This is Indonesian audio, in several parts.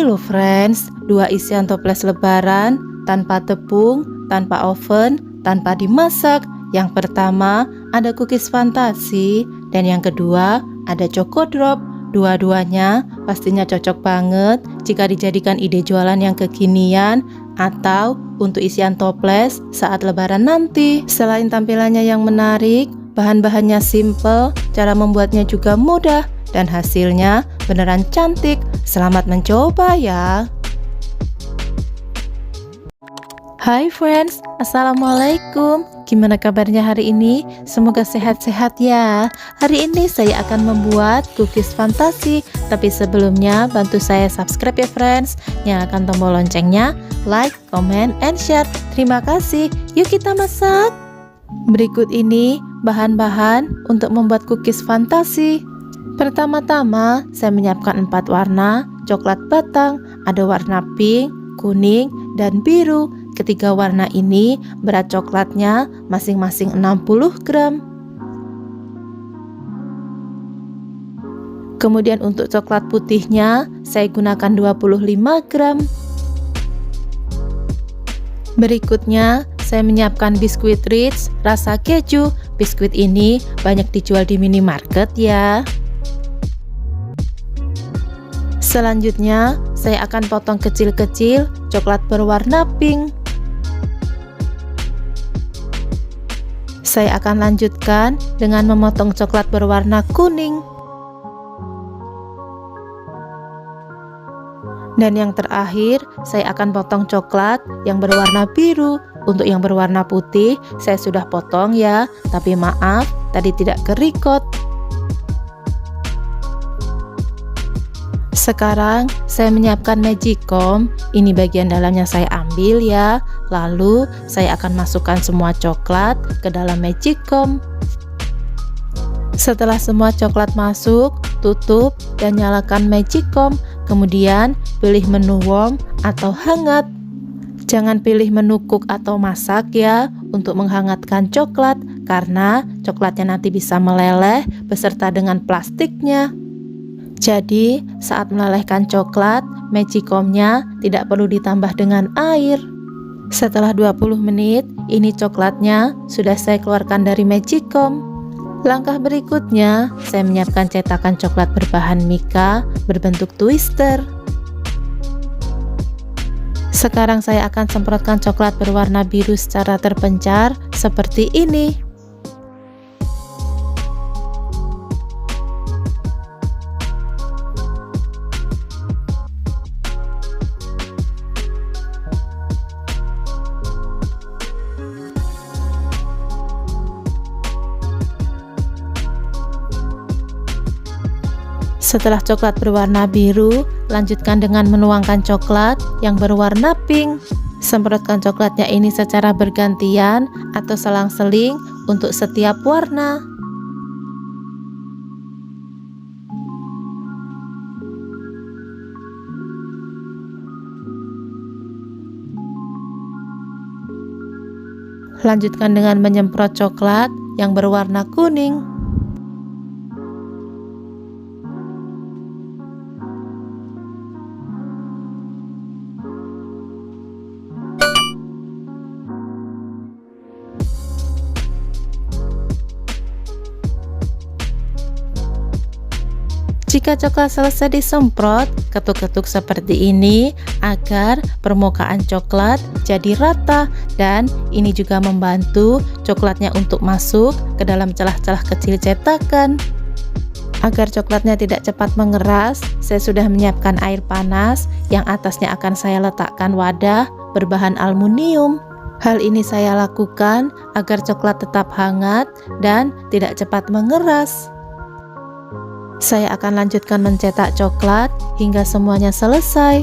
loh friends, 2 isian toples lebaran tanpa tepung, tanpa oven, tanpa dimasak. Yang pertama ada cookies fantasi dan yang kedua ada choco drop. Dua-duanya pastinya cocok banget jika dijadikan ide jualan yang kekinian atau untuk isian toples saat lebaran nanti. Selain tampilannya yang menarik, bahan-bahannya simple, cara membuatnya juga mudah dan hasilnya beneran cantik. Selamat mencoba ya. Hai friends, assalamualaikum. Gimana kabarnya hari ini? Semoga sehat-sehat ya. Hari ini saya akan membuat cookies fantasi. Tapi sebelumnya bantu saya subscribe ya friends. Nyalakan tombol loncengnya, like, comment, and share. Terima kasih. Yuk kita masak. Berikut ini bahan-bahan untuk membuat cookies fantasi. Pertama-tama saya menyiapkan 4 warna coklat batang. Ada warna pink, kuning, dan biru. Ketiga warna ini berat coklatnya masing-masing 60 gram. Kemudian untuk coklat putihnya saya gunakan 25 gram. Berikutnya saya menyiapkan biskuit Ritz rasa keju. Biskuit ini banyak dijual di minimarket ya. Selanjutnya saya akan potong kecil-kecil coklat berwarna pink. Saya akan lanjutkan dengan memotong coklat berwarna kuning. Dan yang terakhir, saya akan potong coklat yang berwarna biru. Untuk yang berwarna putih, saya sudah potong ya, tapi maaf, tadi tidak ke-record. Sekarang saya menyiapkan magicom. Ini bagian dalamnya saya ambil ya. Lalu saya akan masukkan semua coklat ke dalam magicom. Setelah semua coklat masuk, tutup dan nyalakan magicom. Kemudian pilih menu warm atau hangat. Jangan pilih menu cook atau masak ya untuk menghangatkan coklat, karena coklatnya nanti bisa meleleh beserta dengan plastiknya. Jadi saat melelehkan coklat, magicomnya tidak perlu ditambah dengan air. Setelah 20 menit, ini coklatnya sudah saya keluarkan dari magicom. Langkah berikutnya, saya menyiapkan cetakan coklat berbahan mika berbentuk twister. Sekarang saya akan semprotkan coklat berwarna biru secara terpencar seperti ini. Setelah coklat berwarna biru, lanjutkan dengan menuangkan coklat yang berwarna pink. Semprotkan coklatnya ini secara bergantian atau selang-seling untuk setiap warna. Lanjutkan dengan menyemprot coklat yang berwarna kuning. Jika coklat selesai disemprot, ketuk-ketuk seperti ini agar permukaan coklat jadi rata, dan ini juga membantu coklatnya untuk masuk ke dalam celah-celah kecil cetakan. Agar coklatnya tidak cepat mengeras, saya sudah menyiapkan air panas yang atasnya akan saya letakkan wadah berbahan aluminium. Hal ini saya lakukan agar coklat tetap hangat dan tidak cepat mengeras. Saya akan lanjutkan mencetak coklat hingga semuanya selesai.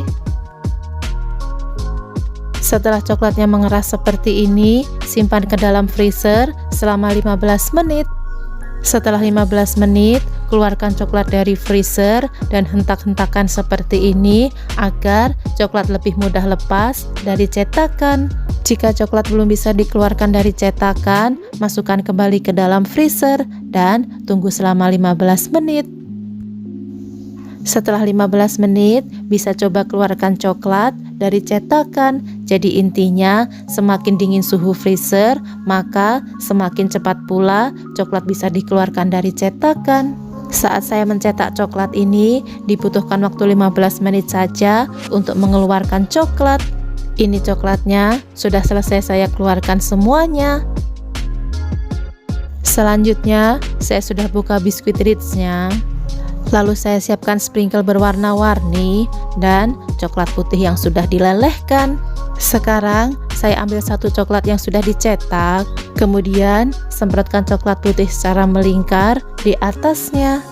Setelah coklatnya mengeras seperti ini, simpan ke dalam freezer selama 15 menit. Setelah 15 menit, keluarkan coklat dari freezer dan hentak-hentakan seperti ini agar coklat lebih mudah lepas dari cetakan. Jika coklat belum bisa dikeluarkan dari cetakan, masukkan kembali ke dalam freezer dan tunggu selama 15 menit. Setelah 15 menit, bisa coba keluarkan coklat dari cetakan. Jadi intinya, semakin dingin suhu freezer, maka semakin cepat pula coklat bisa dikeluarkan dari cetakan. Saat saya mencetak coklat ini, dibutuhkan waktu 15 menit saja untuk mengeluarkan coklat. Ini coklatnya sudah selesai saya keluarkan semuanya. Selanjutnya, saya sudah buka biskuit Ritz-nya. Lalu saya siapkan sprinkle berwarna-warni dan coklat putih yang sudah dilelehkan. Sekarang saya ambil satu coklat yang sudah dicetak, kemudian semprotkan coklat putih secara melingkar di atasnya.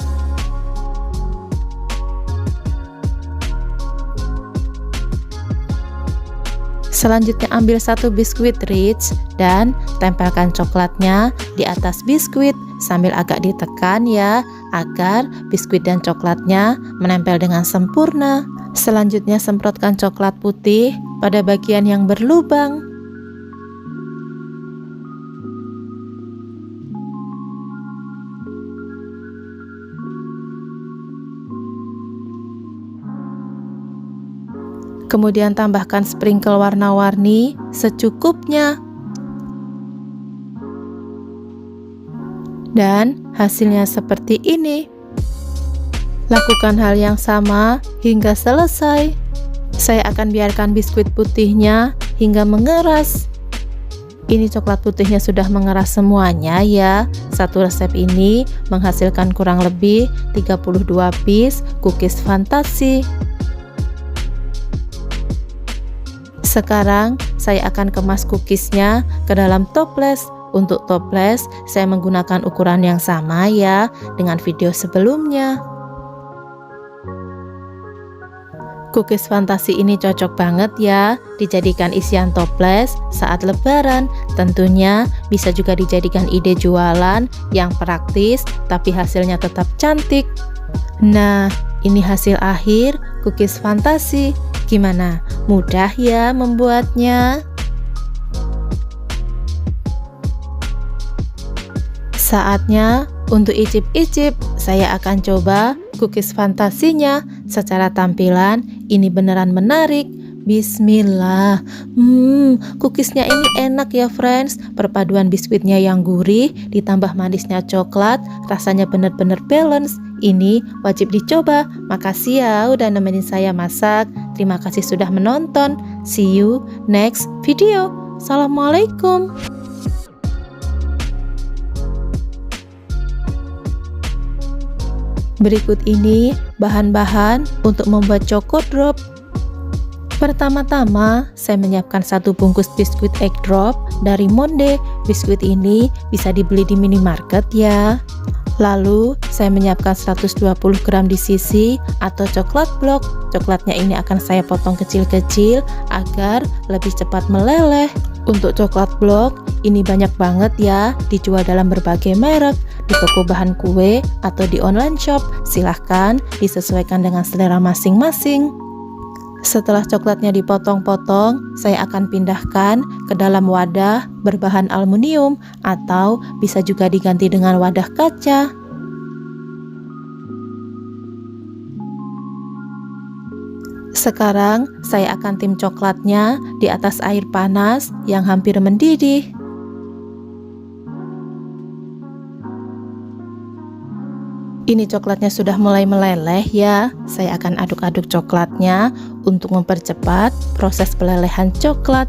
Selanjutnya ambil satu biskuit Ritz dan tempelkan coklatnya di atas biskuit sambil agak ditekan ya, agar biskuit dan coklatnya menempel dengan sempurna. Selanjutnya semprotkan coklat putih pada bagian yang berlubang. Kemudian tambahkan sprinkle warna-warni secukupnya. Dan hasilnya seperti ini. Lakukan hal yang sama hingga selesai. Saya akan biarkan biskuit putihnya hingga mengeras. Ini coklat putihnya sudah mengeras semuanya ya. Satu resep ini menghasilkan kurang lebih 32 piece cookies fantasi. Sekarang saya akan kemas cookiesnya ke dalam toples. Untuk toples saya menggunakan ukuran yang sama ya dengan video sebelumnya. Cookies fantasi ini cocok banget ya dijadikan isian toples saat lebaran. Tentunya bisa juga dijadikan ide jualan yang praktis tapi hasilnya tetap cantik. Nah, ini hasil akhir cookies fantasi. Gimana? Mudah ya membuatnya? Saatnya untuk icip-icip. Saya akan coba cookies fantasinya. Secara tampilan ini beneran menarik. Bismillah. Cookiesnya ini enak ya friends. Perpaduan biskuitnya yang gurih ditambah manisnya coklat, rasanya bener-bener balance. Ini wajib dicoba. Makasih ya udah nemenin saya masak. Terima kasih sudah menonton. See you next video. Assalamualaikum. Berikut ini bahan-bahan untuk membuat choco drop. Pertama-tama, saya menyiapkan satu bungkus biskuit egg drop dari Monde. Biskuit ini bisa dibeli di minimarket ya. Lalu, saya menyiapkan 120 gram di sisi atau coklat blok. Coklatnya ini akan saya potong kecil-kecil agar lebih cepat meleleh. Untuk coklat blok, ini banyak banget ya, dijual dalam berbagai merek, di toko bahan kue atau di online shop. Silahkan disesuaikan dengan selera masing-masing. Setelah coklatnya dipotong-potong, saya akan pindahkan ke dalam wadah berbahan aluminium atau bisa juga diganti dengan wadah kaca. Sekarang saya akan tim coklatnya di atas air panas yang hampir mendidih. Ini coklatnya sudah mulai meleleh ya. Saya akan aduk-aduk coklatnya untuk mempercepat proses pelelehan coklat.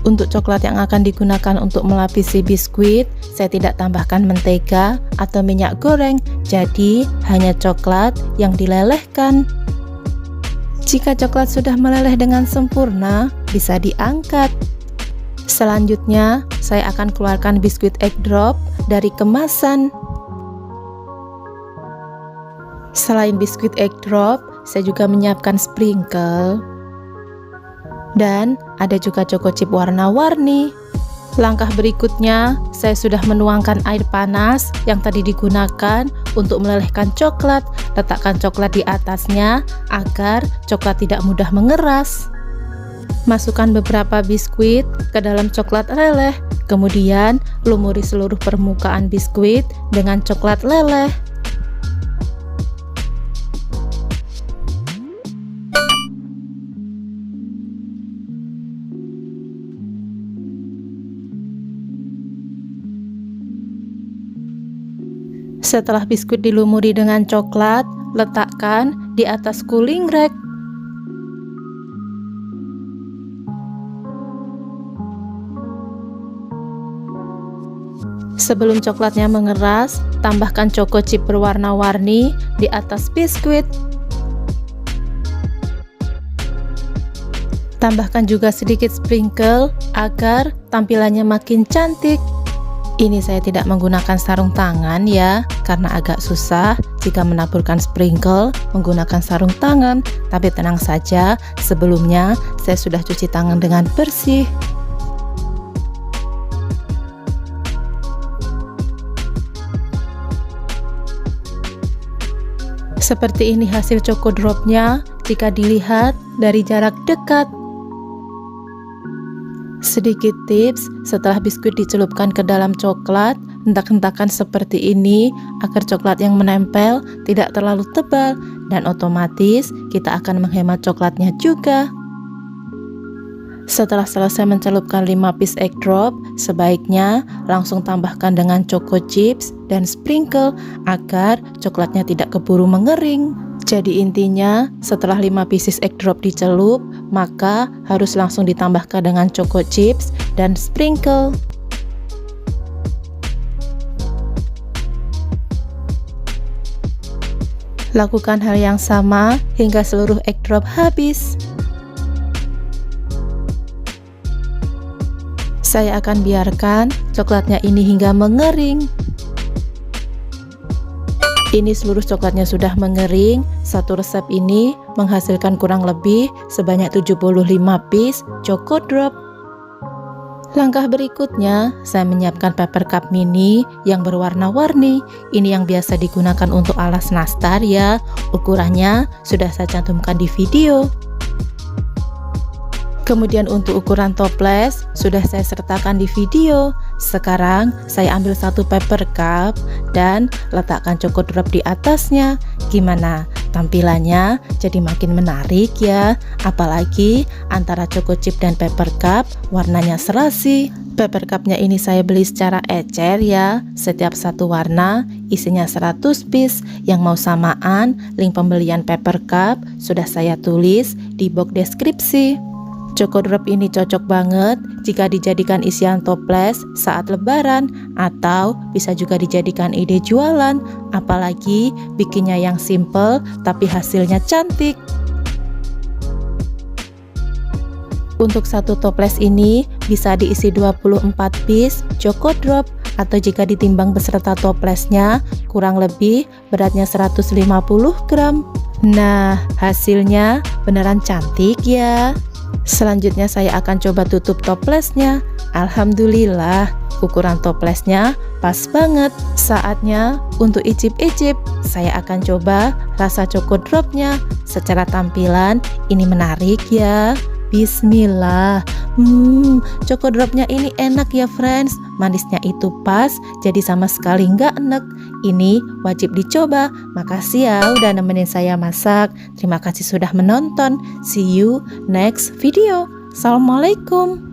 Untuk coklat yang akan digunakan untuk melapisi biskuit, saya tidak tambahkan mentega atau minyak goreng, jadi hanya coklat yang dilelehkan. Jika coklat sudah meleleh dengan sempurna, bisa diangkat. Selanjutnya, saya akan keluarkan biskuit egg drop dari kemasan. Selain biskuit egg drop, saya juga menyiapkan sprinkle dan ada juga choco chip warna-warni. Langkah berikutnya, saya sudah menuangkan air panas yang tadi digunakan untuk melelehkan coklat. Letakkan coklat di atasnya agar coklat tidak mudah mengeras. Masukkan beberapa biskuit ke dalam coklat leleh, kemudian lumuri seluruh permukaan biskuit dengan coklat leleh. Setelah biskuit dilumuri dengan coklat, letakkan di atas cooling rack. Sebelum coklatnya mengeras, tambahkan choco chip berwarna-warni di atas biskuit. Tambahkan juga sedikit sprinkle agar tampilannya makin cantik. Ini saya tidak menggunakan sarung tangan ya, karena agak susah jika menaburkan sprinkle menggunakan sarung tangan. Tapi tenang saja, sebelumnya saya sudah cuci tangan dengan bersih. Seperti ini hasil choco dropnya jika dilihat dari jarak dekat. Sedikit tips, setelah biskuit dicelupkan ke dalam coklat, hentak-hentakan seperti ini agar coklat yang menempel tidak terlalu tebal dan otomatis kita akan menghemat coklatnya juga. Setelah selesai mencelupkan 5 piece egg drop, sebaiknya langsung tambahkan dengan choco chips dan sprinkle agar coklatnya tidak keburu mengering. Jadi intinya, setelah 5 pieces egg drop dicelup, maka harus langsung ditambahkan dengan choco chips dan sprinkle. Lakukan hal yang sama hingga seluruh egg drop habis. Saya akan biarkan coklatnya ini hingga mengering. Ini seluruh coklatnya sudah mengering. Satu resep ini menghasilkan kurang lebih sebanyak 75 piece choco drop. Langkah berikutnya, saya menyiapkan paper cup mini yang berwarna-warni. Ini yang biasa digunakan untuk alas nastar ya. Ukurannya sudah saya cantumkan di video. Kemudian untuk ukuran toples sudah saya sertakan di video. Sekarang saya ambil satu paper cup dan letakkan choco drop di atasnya. Gimana? Tampilannya jadi makin menarik ya. Apalagi antara choco chip dan paper cup warnanya serasi. Paper cupnya ini saya beli secara ecer ya. Setiap satu warna isinya 100 piece. Yang mau samaan, link pembelian paper cup sudah saya tulis di box deskripsi. Choco drop ini cocok banget jika dijadikan isian toples saat lebaran atau bisa juga dijadikan ide jualan, apalagi bikinnya yang simple tapi hasilnya cantik. Untuk satu toples ini bisa diisi 24 piece choco drop atau jika ditimbang beserta toplesnya kurang lebih beratnya 150 gram. Nah, hasilnya beneran cantik ya. Selanjutnya saya akan coba tutup toplesnya. Alhamdulillah, ukuran toplesnya pas banget. Saatnya untuk icip-icip. Saya akan coba rasa choco dropnya. Secara tampilan ini menarik ya. Bismillah. Choco dropnya ini enak ya friends. Manisnya itu pas, jadi sama sekali nggak enek. Ini wajib dicoba. Makasih ya udah nemenin saya masak. Terima kasih sudah menonton. See you next video. Assalamualaikum.